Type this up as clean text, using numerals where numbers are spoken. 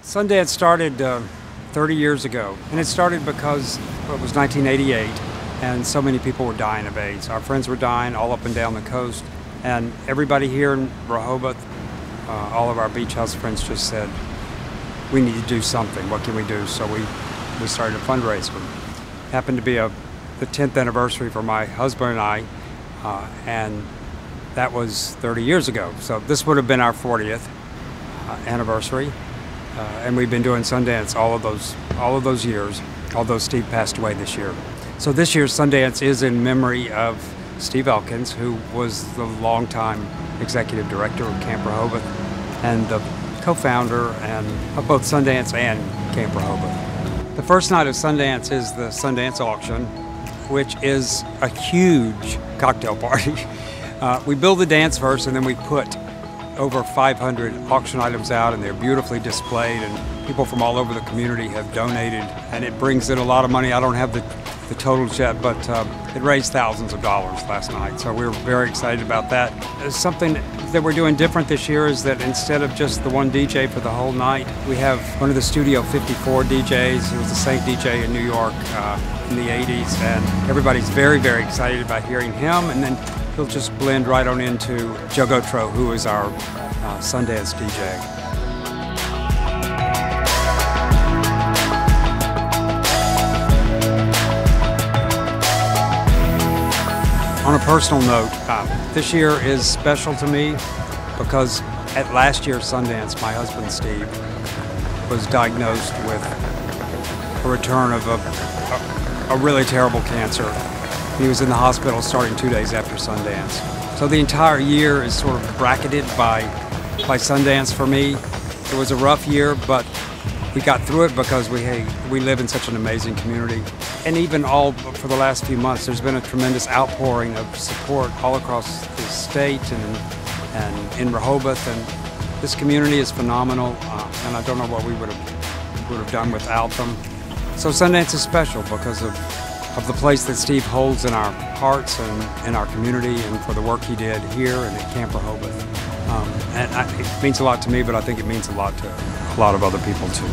Sundance started 30 years ago, and it started because it was 1988, and so many people were dying of AIDS. Our friends were dying all up and down the coast, and everybody here in Rehoboth, all of our beach house friends just said, we need to do something. What can we do? So we started a fundraiser. It happened to be the 10th anniversary for my husband and I, and that was 30 years ago. So this would have been our 40th anniversary. And we've been doing Sundance all of those years, although Steve passed away this year. So this year's Sundance is in memory of Steve Elkins, who was the longtime executive director of Camp Rehoboth and the co-founder of both Sundance and Camp Rehoboth. The first night of Sundance is the Sundance Auction, which is a huge cocktail party. We build the dance first, and then we put over 500 auction items out, and they're beautifully displayed, and people from all over the community have donated, and it brings in a lot of money. I don't have the totals yet, but it raised thousands of dollars last night, so we're very excited about that. Something that we're doing different this year is that instead of just the one DJ for the whole night, we have one of the Studio 54 DJs. He was a Saint DJ in New York in the 80s, and everybody's very, very excited about hearing him, and then he'll just blend right on into Joe Gotro, who is our Sundance DJ. On a personal note, this year is special to me because at last year's Sundance, my husband Steve was diagnosed with a return of a really terrible cancer. He was in the hospital starting 2 days after Sundance. So the entire year is sort of bracketed by Sundance for me. It was a rough year, but we got through it because we live in such an amazing community. And even for the last few months, there's been a tremendous outpouring of support all across the state and in Rehoboth. And this community is phenomenal, and I don't know what we would have done without them. So Sundance is special because of the place that Steve holds in our hearts and in our community, and for the work he did here and at Camp Rehoboth. It means a lot to me, but I think it means a lot to a lot of other people too.